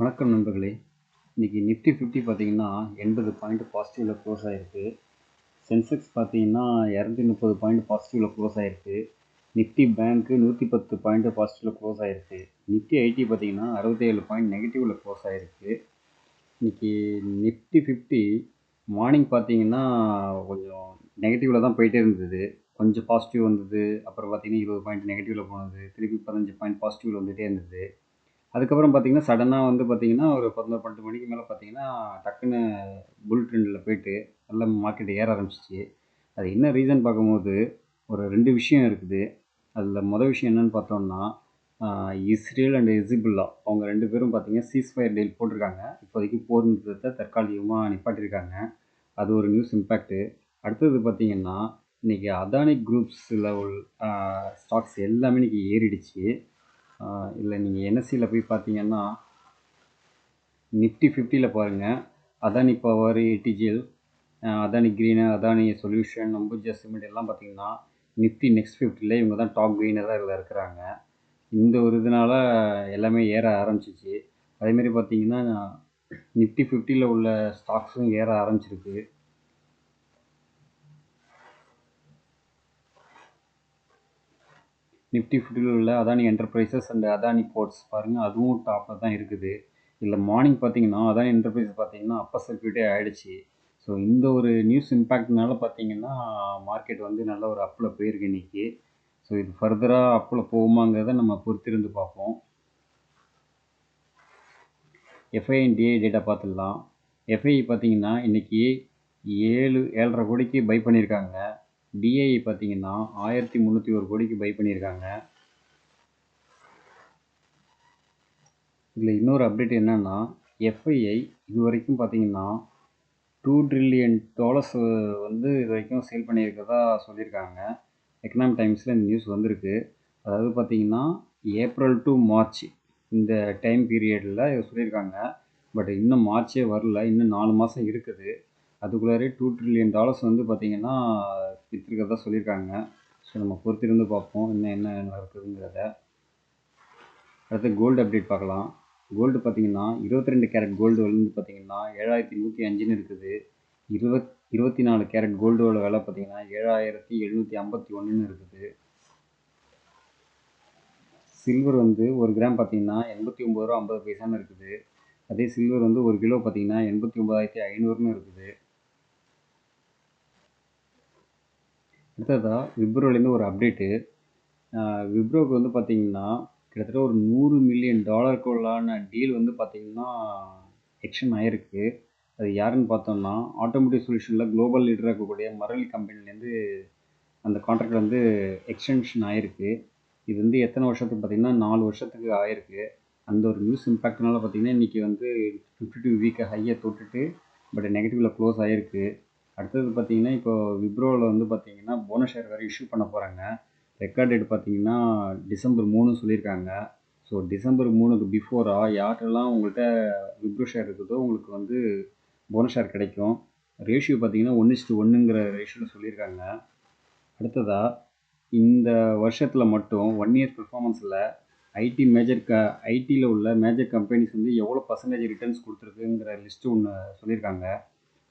வணக்கம் நண்பர்களே. இன்றைக்கி நிஃப்டி 50 பார்த்தீங்கன்னா 80 பாயிண்ட் பாசிட்டிவில் க்ளோஸ் ஆகிருக்கு. சென்செக்ஸ் பார்த்தீங்கன்னா 230 பாயிண்ட் பாசிட்டிவில் க்ளோஸ் ஆகிருக்கு. நிஃப்டி பேங்க்கு 110 பாயிண்ட் பாசிட்டிவில் க்ளோஸ் ஆகிருக்கு. நிஃப்டி ஐடி பார்த்தீங்கன்னா 67 பாயிண்ட் நெகட்டிவில் க்ளோஸ் ஆகிருக்கு. இன்றைக்கி நிஃப்டி 50 மார்னிங் பார்த்தீங்கன்னா கொஞ்சம் நெகட்டிவில் தான் போயிட்டே இருந்தது. கொஞ்சம் பாசிட்டிவ் வந்தது, அப்புறம் பார்த்தீங்கன்னா 20 பாயிண்ட் நெகட்டிவில் போனது, திருப்பி 15 பாயிண்ட் பாசிட்டிவில் வந்துகிட்டே இருந்தது. அதுக்கப்புறம் பார்த்தீங்கன்னா சடனாக வந்து பார்த்தீங்கன்னா ஒரு 11 12 மணிக்கு மேலே பார்த்தீங்கன்னா டக்குன்னு புல் ட்ரெண்டில் போயிட்டு நல்ல மார்க்கெட் ஏற ஆரம்பிச்சிச்சு. அது என்ன ரீசன் பார்க்கும்போது ஒரு 2 விஷயம் இருக்குது. அதில் மொதல் விஷயம் என்னென்னு பார்த்தோம்னா, இஸ்ரேல் அண்ட் ஹெஸ்புல்லா அவங்க 2 பேரும் பார்த்தீங்கன்னா சீஸ்ஃபயர் டீல் போட்டிருக்காங்க. இப்போதைக்கு போர் நிறுத்தத்தை தற்காலிகமாக நிப்பாட்டியிருக்காங்க. அது ஒரு நியூஸ் இம்பேக்ட்டு. அடுத்தது பார்த்தீங்கன்னா இன்றைக்கி அதானி குரூப்ஸில் உள்ள ஸ்டாக்ஸ் எல்லாமே இன்றைக்கி ஏறிடுச்சு. இல்லை நீங்கள் என்எஸ்சியில் போய் பார்த்தீங்கன்னா நிஃப்டி 50ல் பாருங்கள், Adani power, ADGL, Adani green, Adani solution, Ambuja cement எல்லாம் பார்த்தீங்கன்னா நிஃப்டி நெக்ஸ்ட் 50ல் இவங்க தான் டாப் கெய்னராக இதில் இருக்கிறாங்க. இந்த ஒரு இதனால் எல்லாமே ஏற ஆரம்பிச்சிச்சு. அதேமாரி பார்த்தீங்கன்னா நிஃப்டி 50ல் உள்ள ஸ்டாக்ஸும் ஏற ஆரம்பிச்சிருக்கு. நிஃப்டி 50ல் உள்ள Adani enterprises and Adani ports பாருங்கள், அதுவும் டாப்பில் தான் இருக்குது. இல்லை மார்னிங் பார்த்தீங்கன்னா அதானி என்டர்பிரைஸ் பார்த்தீங்கன்னா அப்பர் சர்க்யூட்டே ஆகிடுச்சு. ஸோ இந்த ஒரு நியூஸ் இம்பேக்ட்னால பார்த்தீங்கன்னா மார்க்கெட் வந்து நல்ல ஒரு அப்பில் போயிருக்கு இன்றைக்கி. ஸோ இது ஃபர்தராக அப்பில் போகுமாங்கிறத நம்ம பொறுத்திருந்து பார்ப்போம். எஃப்ஐஎன்டிஏ டேட்டா பார்த்துடலாம். எஃப்ஐ பார்த்தீங்கன்னா இன்றைக்கி 7.5 கோடிக்கு பை பண்ணியிருக்காங்க. டிஐ பார்த்தீங்கன்னா 1301 கோடிக்கு பை பண்ணியிருக்காங்க. இதில் இன்னொரு அப்டேட் என்னென்னா, எஃப்ஐஐ இது வரைக்கும் பார்த்தீங்கன்னா $2 trillion வந்து இது வரைக்கும் சேல் பண்ணியிருக்கிறதா சொல்லியிருக்காங்க. எக்கனாமிக் டைம்ஸில் இந்த நியூஸ் வந்திருக்கு. அதாவது பார்த்தீங்கன்னா ஏப்ரல் டு மார்ச் இந்த டைம் பீரியடில் இதை சொல்லியிருக்காங்க. பட் இன்னும் மார்ச்சே வரல, இன்னும் 4 மாதம் இருக்குது. அதுக்குள்ளாரே $2 trillion வந்து பார்த்திங்கன்னா விற்றுருக்கிறதா சொல்லியிருக்காங்க. ஸோ நம்ம பொறுத்திருந்து பார்ப்போம் என்ன நடக்குதுங்கிறத. அடுத்து கோல்டு அப்டேட் பார்க்கலாம். கோல்டு பார்த்திங்கன்னா 22 கேரட் கோல்டு வந்து பார்த்திங்கன்னா 7105ன்னு இருக்குது. 24 கேரட் கோல்டோட விலை பார்த்திங்கன்னா 7751ன்னு இருக்குது. சில்வர் வந்து 1 கிராம் பார்த்திங்கன்னா 89.50 இருக்குது. அதே சில்வர் வந்து 1 கிலோ பார்த்திங்கன்னா 89,500ன்னு இருக்குது. அடுத்ததாக விப்ரோலேருந்து ஒரு அப்டேட்டு. விப்ரோவுக்கு வந்து பார்த்திங்கன்னா கிட்டத்தட்ட ஒரு $100 மில்லியன் டீல் வந்து பார்த்திங்கன்னா எக்ஸ்டெண்ட் ஆகிருக்கு. அது யாருன்னு பார்த்தோம்னா ஆட்டோமோட்டிவ் சொல்யூஷனில் குளோபல் லீடராக இருக்கக்கூடிய மரலி கம்பெனிலேருந்து அந்த கான்ட்ராக்ட் வந்து எக்ஸ்டென்ஷன் ஆகிருக்கு. இது வந்து எத்தனை வருஷத்துக்கு பார்த்திங்கன்னா 4 வருஷத்துக்கு ஆகிருக்கு. அந்த ஒரு நியூஸ் இம்பேக்ட்னால பார்த்திங்கன்னா இன்றைக்கி வந்து 52 வீக்கை ஹையை தொட்டுட்டு பட் நெகட்டிவில் க்ளோஸ் ஆகிருக்கு. அடுத்தது பார்த்திங்கன்னா இப்போ விப்ரோவில் வந்து பார்த்திங்கன்னா போனஸ் ஷேர் வேறு இஷ்யூ பண்ண போகிறாங்க. ரெக்கார்ட் டேட் பார்த்திங்கன்னா டிசம்பர் 3 சொல்லியிருக்காங்க. ஸோ டிசம்பர் 3க்கு பிஃபோராக யார்ட்டெல்லாம் உங்கள்கிட்ட விப்ரோ ஷேர் இருக்குதோ உங்களுக்கு வந்து போனஸ் ஷேர் கிடைக்கும். ரேஷியோ பார்த்திங்கன்னா 1:1ங்கிற ரேஷியோவில் சொல்லியிருக்காங்க. அடுத்ததாக இந்த வருஷத்தில் மட்டும் 1 இயர் பெர்ஃபார்மன்ஸில் ஐடியில் உள்ள மேஜர் கம்பெனிஸ் வந்து எவ்வளோ பர்சன்டேஜ் ரிட்டர்ன்ஸ் கொடுத்துருக்குங்கிற லிஸ்ட்டு ஒன்று சொல்லியிருக்காங்க.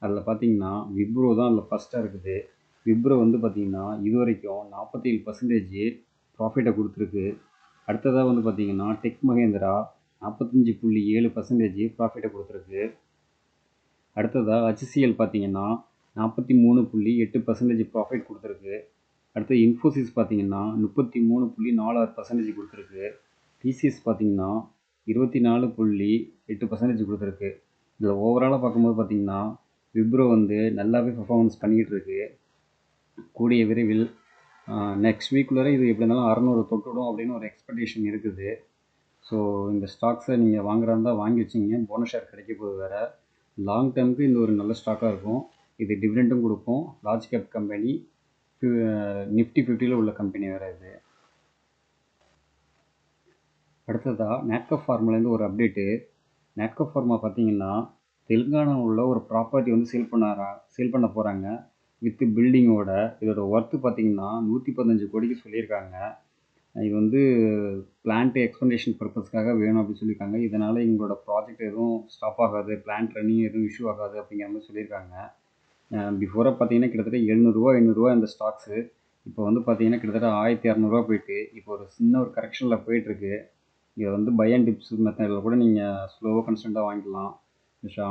அதில் பார்த்திங்கன்னா விப்ரோ தான் அதில் ஃபஸ்ட்டாக இருக்குது. விப்ரோ வந்து பார்த்திங்கன்னா இது வரைக்கும் 47% ப்ராஃபிட்டை கொடுத்துருக்கு. அடுத்ததாக வந்து பார்த்திங்கன்னா டெக் மஹேந்திரா 45.7% ப்ராஃபிட்டை கொடுத்துருக்கு. அடுத்ததாக ஹச்சிசிஎல் பார்த்திங்கன்னா 43.8% ப்ராஃபிட் கொடுத்துருக்கு. அடுத்து இன்ஃபோசிஸ் பார்த்திங்கன்னா 33.46% கொடுத்துருக்கு. டிசிஎஸ் பார்த்திங்கன்னா 24.8% கொடுத்துருக்கு. இதில் ஓவராலாக பார்க்கும்போது பார்த்திங்கன்னா விப்ரோ வந்து நல்லாவே பர்ஃபார்மன்ஸ் பண்ணிக்கிட்டு இருக்கு. கூடிய விரைவில் நெக்ஸ்ட் வீக்குள்ளே இது எப்படி இருந்தாலும் 600 தொட்டுடும் அப்படின்னு ஒரு எக்ஸ்பெக்டேஷன் இருக்குது. ஸோ இந்த ஸ்டாக்ஸை நீங்கள் வாங்குறதா இருந்தால் வாங்கி வச்சிங்க. போனஸ் ஷேர் கிடைக்க போது வேறு. லாங் டேர்முக்கு இந்த ஒரு நல்ல ஸ்டாக்காக இருக்கும். இது டிவிடெண்ட்டும் கொடுக்கும். லார்ஜ் கேப் கம்பெனி, நிஃப்டி 50ல் உள்ள கம்பெனி வேறு இது. அடுத்ததாக நேட்கோ ஃபார்மாலேருந்து ஒரு அப்டேட்டு. நேட்கோ ஃபார்மா பார்த்திங்கன்னா தெலுங்கானாவில் உள்ள ஒரு ப்ராப்பர்ட்டி வந்து சேல் பண்ண போகிறாங்க வித் பில்டிங்கோட. இதோட ஒர்த்து பார்த்திங்கன்னா 115 கோடிக்கு சொல்லியிருக்காங்க. இது வந்து பிளான்ட் எக்ஸ்பெண்டேஷன் பர்பஸ்க்காக வேணும் அப்படின்னு சொல்லியிருக்காங்க. இதனால் எங்களோட ப்ராஜெக்ட் எதுவும் ஸ்டாப் ஆகாது, பிளான்ட் ரன்னிங் எதுவும் இஷ்யூ ஆகாது அப்படிங்கிற மாதிரி சொல்லியிருக்காங்க. பிஃபோராக பார்த்தீங்கன்னா கிட்டத்தட்ட ₹700 இந்த ஸ்டாக்ஸு. இப்போ வந்து பார்த்தீங்கன்னா கிட்டத்தட்ட ₹1200 போயிட்டு இப்போ ஒரு சின்ன ஒரு கரெக்ஷனில் போயிட்டுருக்கு. இதை வந்து பை அண்ட் டிப்ஸ் மெத்தடில் கூட நீங்கள் ஸ்லோவாக கன்ஸ்டண்ட்டாக வாங்கிக்கலாம். மிஸ்டர்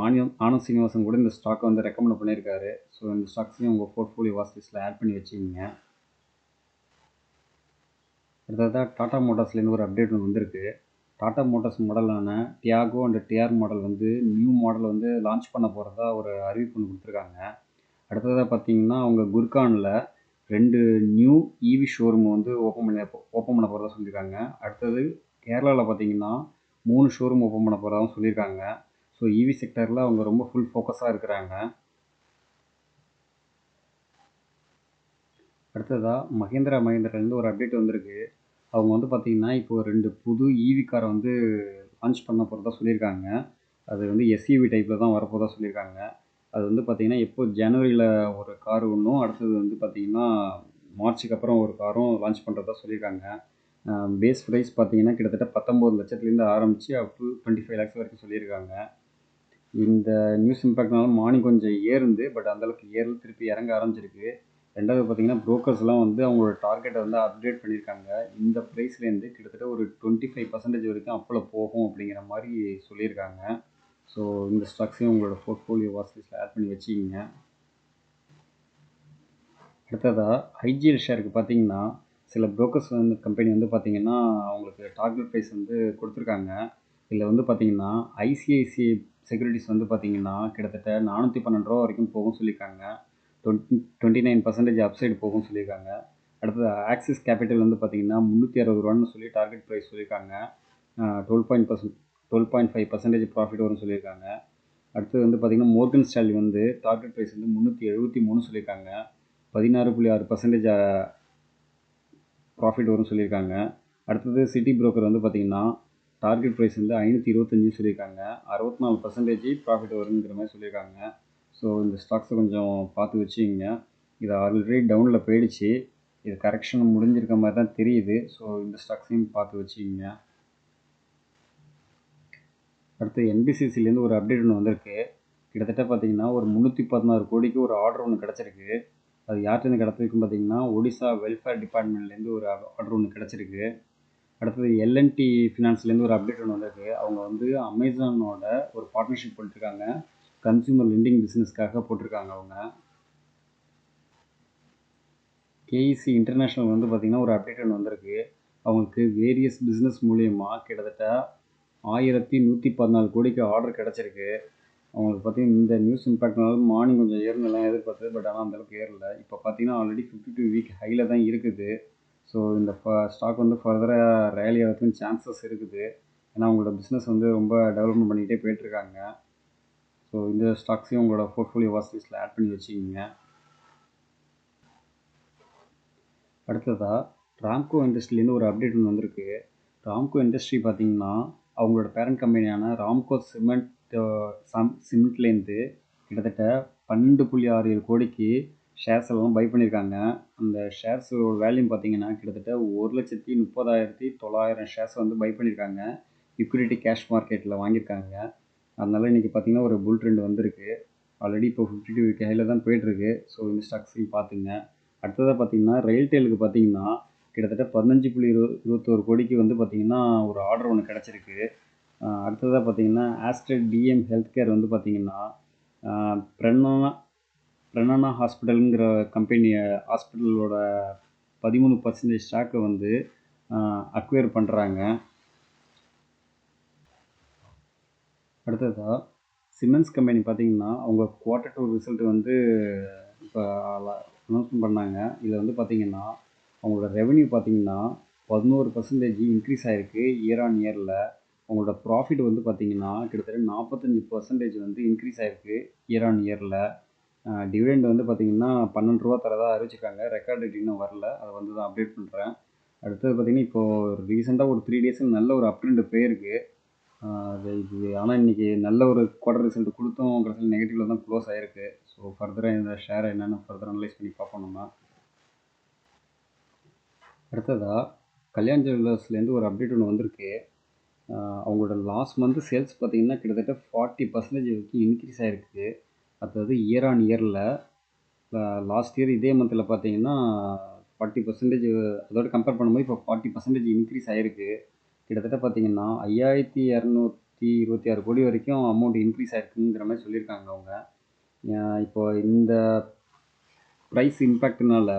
ஆனந்த் சீனிவாசன் கூட இந்த ஸ்டாக்கை வந்து ரெக்கமெண்ட் பண்ணியிருக்காரு. ஸோ இந்த ஸ்டாக்ஸையும் உங்கள் போர்ட்ஃபோலியோ வாட்ச் லிஸ்ட்டில் ஆட் பண்ணி வச்சுக்கிங்க. அடுத்ததாக டாடா மோட்டார்ஸ்லேருந்து ஒரு அப்டேட் ஒன்று வந்திருக்கு. டாடா மோட்டார்ஸ் மாடலான டியாகோ அண்ட் டிஆர் மாடல் வந்து நியூ மாடல் வந்து லான்ச் பண்ண போகிறதா ஒரு அறிவிப்பு ஒன்று கொடுத்துருக்காங்க. அடுத்ததாக பார்த்தீங்கன்னா அவங்க குர்கானில் 2 நியூ இவி ஷோரூம் வந்து ஓப்பன் பண்ண போகிறதா சொல்லியிருக்காங்க. அடுத்தது கேரளாவில் பார்த்தீங்கன்னா 3 ஷோரூம் ஓப்பன் பண்ண போகிறதாகவும் சொல்லியிருக்காங்க. ஸோ இவி செக்டரில் அவங்க ரொம்ப ஃபுல் ஃபோக்கஸாக இருக்கிறாங்க. அடுத்ததாக மஹேந்திராலேருந்து ஒரு அப்டேட் வந்திருக்கு. அவங்க வந்து பார்த்திங்கன்னா இப்போ 2 புது இவி காரை வந்து லான்ச் பண்ண போகிறதா சொல்லியிருக்காங்க. அது வந்து எஸ்யூவி டைப்பில் தான் வரப்போதா சொல்லியிருக்காங்க. அது வந்து பார்த்திங்கன்னா எப்போ ஜனவரியில் ஒரு கார் ஒன்றும், அடுத்தது வந்து பார்த்திங்கன்னா மார்ச்சுக்கு அப்புறம் ஒரு காரும் லான்ச் பண்ணுறதா சொல்லியிருக்காங்க. பேஸ் ப்ரைஸ் பார்த்திங்கன்னா கிட்டத்தட்ட 19 லட்சத்துலேருந்து ஆரம்பித்து அப் டு 25 lakhs வரைக்கும் சொல்லியிருக்காங்க. இந்த நியூஸ் இம்பேக்ட்னால மார்னிங் கொஞ்சம் ஏறுந்து, பட் அந்தளவுக்கு ஏறல, திருப்பி இறங்க ஆரம்பிச்சிருக்கு. ரெண்டாவது பார்த்தீங்கன்னா ப்ரோக்கர்ஸ்லாம் வந்து அவங்களோட டார்கெட்டை வந்து அப்டேட் பண்ணியிருக்காங்க. இந்த ப்ரைஸ்லேருந்து கிட்டத்தட்ட ஒரு 25% வரைக்கும் அப்பில் போகும் அப்படிங்கிற மாதிரி சொல்லியிருக்காங்க. ஸோ இந்த ஸ்டாக்ஸையும் உங்களோட போர்ட்ஃபோலியோ வாட்ச் லிஸ்ட்டில் ஆட் பண்ணி வச்சுக்கிங்க. அடுத்ததாக ஐஜிஎல் ஷேருக்கு பார்த்தீங்கன்னா சில ப்ரோக்கர்ஸ் வந்து கம்பெனி வந்து பார்த்திங்கன்னா அவங்களுக்கு டார்கெட் ப்ரைஸ் வந்து கொடுத்துருக்காங்க. இதில் வந்து பார்த்திங்கன்னா ஐசிஐசிஐ செக்யூரிட்டிஸ் வந்து பார்த்திங்கன்னா கிட்டத்தட்ட ₹412 வரைக்கும் போகும் சொல்லியிருக்காங்க. 29% அப்சைடு போகும்னு சொல்லியிருக்காங்க. அடுத்தது ஆக்சிஸ் கேபிட்டல் வந்து பார்த்திங்கன்னா ₹360 சொல்லி டார்கெட் ப்ரைஸ் சொல்லியிருக்காங்க. 12.5% ப்ராஃபிட் வரும்னு சொல்லியிருக்காங்க. அடுத்தது வந்து பார்த்திங்கன்னா மோர்கன் ஸ்டான்லி வந்து டார்கெட் ப்ரைஸ் வந்து 373 சொல்லியிருக்காங்க. 16.6% ப்ராஃபிட் வரும்னு சொல்லியிருக்காங்க. அடுத்தது சிட்டி புரோக்கர் வந்து பார்த்திங்கன்னா டார்கெட் ப்ரைஸ் வந்து 525 சொல்லியிருக்காங்க. 64% ப்ராஃபிட் வருங்கிற மாதிரி சொல்லியிருக்காங்க. ஸோ இந்த ஸ்டாக்ஸை கொஞ்சம் பார்த்து வச்சுக்கிங்க. இது ஆல்ரெடி டவுனில் போயிடுச்சு. இது கரெக்ஷன் முடிஞ்சிருக்க மாதிரி தான் தெரியுது. ஸோ இந்த ஸ்டாக்ஸையும் பார்த்து வச்சுக்கிங்க. அடுத்து என்பிசிசிலேருந்து ஒரு அப்டேட் ஒன்று வந்திருக்கு. கிட்டத்தட்ட பார்த்திங்கன்னா ஒரு 316 கோடிக்கு ஒரு ஆர்டர் ஒன்று கிடச்சிருக்கு. அது யார்கிட்டருந்து கிடச்சிருக்குன்னு பார்த்திங்கன்னா ஒடிசா வெல்ஃபேர் டிபார்ட்மெண்ட்லேருந்து ஒரு ஆர்டர் ஒன்று கிடச்சிருக்கு. அடுத்தது எல்என்டி ஃபினான்ஸ்லேருந்து ஒரு அப்டேட் ஒன்று வந்திருக்கு. அவங்க வந்து அமேசானோட ஒரு பார்ட்னர்ஷிப் போட்டிருக்காங்க. கன்சியூமர் லெண்டிங் பிஸ்னஸ்க்காக போட்டிருக்காங்க அவங்க. கேஇசி இன்டர்நேஷ்னல் வந்து பார்த்திங்கன்னா ஒரு அப்டேட் ஒன்று வந்திருக்கு. அவங்களுக்கு வேரியஸ் பிஸ்னஸ் மூலியமாக கிட்டத்தட்ட 1114 கோடிக்கு ஆர்டர் கிடச்சிருக்கு. அவங்களுக்கு பார்த்திங்கன்னா இந்த நியூஸ் இம்பேக்ட்னால மார்னிங் கொஞ்சம் ஏறலாம் எதிர்பார்த்தது, பட் ஆனால் அந்தளவுக்கு ஏறல. இப்போ பார்த்திங்கன்னா ஆல்ரெடி 52 வீக் ஹையில் தான் இருக்குது. ஸோ இந்த ஸ்டாக் வந்து ஃபர்தராக ரேலி ஆகிறதுக்கு சான்சஸ் இருக்குது. ஏன்னா அவங்களோட பிஸ்னஸ் வந்து ரொம்ப டெவலப்மெண்ட் பண்ணிக்கிட்டே போயிட்டுருக்காங்க. ஸோ இந்த ஸ்டாக்ஸையும் உங்களோட போர்ட்ஃபோலியோ வாட்ச் லிஸ்ட்டில் ஆட் பண்ணி வச்சுக்கிங்க. அடுத்ததாக ராம்கோ இண்டஸ்ட்ரிலேருந்து ஒரு அப்டேட் ஒன்று வந்திருக்கு. ராம்கோ இண்டஸ்ட்ரி பார்த்திங்கன்னா அவங்களோட பேரண்ட் கம்பெனியான ராம்கோ சிமெண்ட்லேருந்து கிட்டத்தட்ட 12.67 கோடிக்கு ஷேர்ஸ் எல்லாம் பை பண்ணியிருக்காங்க. அந்த ஷேர்ஸோட வேல்யூ பார்த்திங்கன்னா கிட்டத்தட்ட 1,30,900 ஷேர்ஸ் வந்து பை பண்ணியிருக்காங்க. லிக்விடிட்டி கேஷ் மார்க்கெட்டில் வாங்கியிருக்காங்க. அதனால் இன்றைக்கி பார்த்திங்கன்னா ஒரு புல் ட்ரெண்ட் வந்திருக்கு. ஆல்ரெடி இப்போ 52 வீக் ஹையில் தான் போயிட்டுருக்கு. ஸோ இந்த ஸ்டாக்ஸையும் பார்த்துங்க. அடுத்ததாக பார்த்திங்கன்னா ரெயில்டெலுக்கு பார்த்திங்கன்னா கிட்டத்தட்ட 15.21 கோடிக்கு வந்து பார்த்திங்கன்னா ஒரு ஆர்டர் ஒன்று கிடச்சிருக்கு. அடுத்ததாக பார்த்திங்கன்னா ஆஸ்ட்ரல் டிஎம் ஹெல்த் கேர் வந்து பார்த்திங்கன்னா பிரணனா ஹாஸ்பிட்டலுங்கிற ஹாஸ்பிட்டலோட 13% ஸ்டாக்கை வந்து அக்வயர் பண்ணுறாங்க. அடுத்ததாக சிமெண்ட்ஸ் கம்பெனி பார்த்திங்கன்னா அவங்க Q2 ரிசல்ட் வந்து இப்போ அனௌன்ஸ்மெண்ட் பண்ணாங்க. இதில் வந்து பார்த்திங்கன்னா அவங்களோட ரெவென்யூ பார்த்திங்கன்னா 11% இன்க்ரீஸ் ஆகிருக்கு இயர் ஆன் இயரில். அவங்களோட ப்ராஃபிட் வந்து பார்த்திங்கன்னா கிட்டத்தட்ட 45% வந்து இன்க்ரீஸ் ஆகிருக்கு இயர் ஆன் இயரில். டிவிடெண்ட் வந்து பார்த்திங்கன்னா ₹12 தரதா அறிவிச்சிருக்காங்க. ரெக்கார்ட் டேட் இன்னும் வரல, அதை வந்து தான் அப்டேட் பண்ணுறேன். அடுத்தது பார்த்திங்கன்னா இப்போது ரீசெண்டாக ஒரு 3 டேஸில் நல்ல ஒரு அப் ட்ரெண்ட் போயிருக்கு. இது ஆனால் இன்றைக்கி நல்ல ஒரு குவார்டர் ரிசல்ட் கொடுத்தும் கடைசியில் நெகட்டிவில் தான் க்ளோஸ் ஆகிருக்கு. ஸோ ஃபர்தராக இந்த ஷேரை என்னென்னு ஃபர்தர் அனலைஸ் பண்ணி பார்ப்போம் நம்ம. அடுத்ததாக கல்யாண் ஜுவல்லர்ஸ்லேருந்து ஒரு அப்டேட் ஒன்று வந்திருக்கு. அவங்களோட லாஸ்ட் மந்த் சேல்ஸ் பார்த்தீங்கன்னா கிட்டத்தட்ட 40% வரைக்கும் இன்க்ரீஸ் ஆகிருக்கு. அதாவது இயர் ஆன் இயரில் லாஸ்ட் இயர் இதே மந்தில் பார்த்தீங்கன்னா 40% அதோட கம்பேர் பண்ணும்போது இப்போ 40% இன்க்ரீஸ் ஆகிருக்கு. கிட்டத்தட்ட பார்த்தீங்கன்னா 5226 கோடி வரைக்கும் அமௌண்ட் இன்க்ரீஸ் ஆகிருக்குங்கிற மாதிரி சொல்லியிருக்காங்க அவங்க. இப்போ இந்த ப்ரைஸ் இம்பேக்ட்னால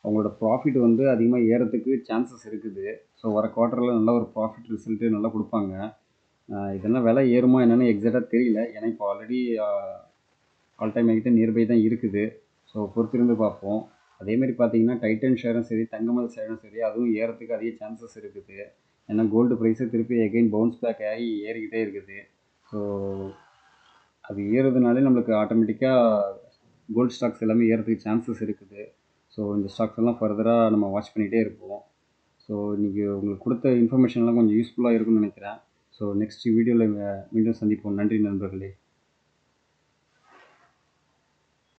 அவங்களோட ப்ராஃபிட் வந்து அதிகமாக ஏறத்துக்கு சான்சஸ் இருக்குது. ஸோ வர குவார்ட்டரில் நல்ல ஒரு ப்ராஃபிட் ரிசல்ட்டு நல்லா கொடுப்பாங்க. இதெல்லாம் விலை ஏறுமா என்னென்னு எக்ஸாக்டாக தெரியல. ஏன்னா இப்போ ஆல்ரெடி ஆல் டைம் ஹைக்கிட்ட நியர்பை தான் இருக்குது. ஸோ பொறுத்திருந்து பார்ப்போம். அதேமாதிரி பார்த்தீங்கன்னா டைட்டன் ஷேரும் சரி, தங்கமல் ஷேரும் சரி, அதுவும் ஏறத்துக்கு அதிக சான்சஸ் இருக்குது. ஏன்னா கோல்டு ப்ரைஸு திருப்பி எகைன் பவுன்ஸ் பேக் ஆகி ஏறிக்கிட்டே இருக்குது. ஸோ அது ஏறுறதுனாலே நம்மளுக்கு ஆட்டோமேட்டிக்காக கோல்டு ஸ்டாக்ஸ் எல்லாமே ஏறதுக்கு சான்சஸ் இருக்குது. ஸோ இந்த ஸ்டாக்ஸ் எல்லாம் ஃபர்தராக நம்ம வாட்ச் பண்ணிகிட்டே இருப்போம். ஸோ இன்றைக்கி உங்களுக்கு கொடுத்த இன்ஃபர்மேஷன்லாம் கொஞ்சம் யூஸ்ஃபுல்லாக இருக்கும்னு நினைக்கிறேன். ஸோ நெக்ஸ்ட் வீடியோவில் மீண்டும் சந்திப்போம். நன்றி நண்பர்களே.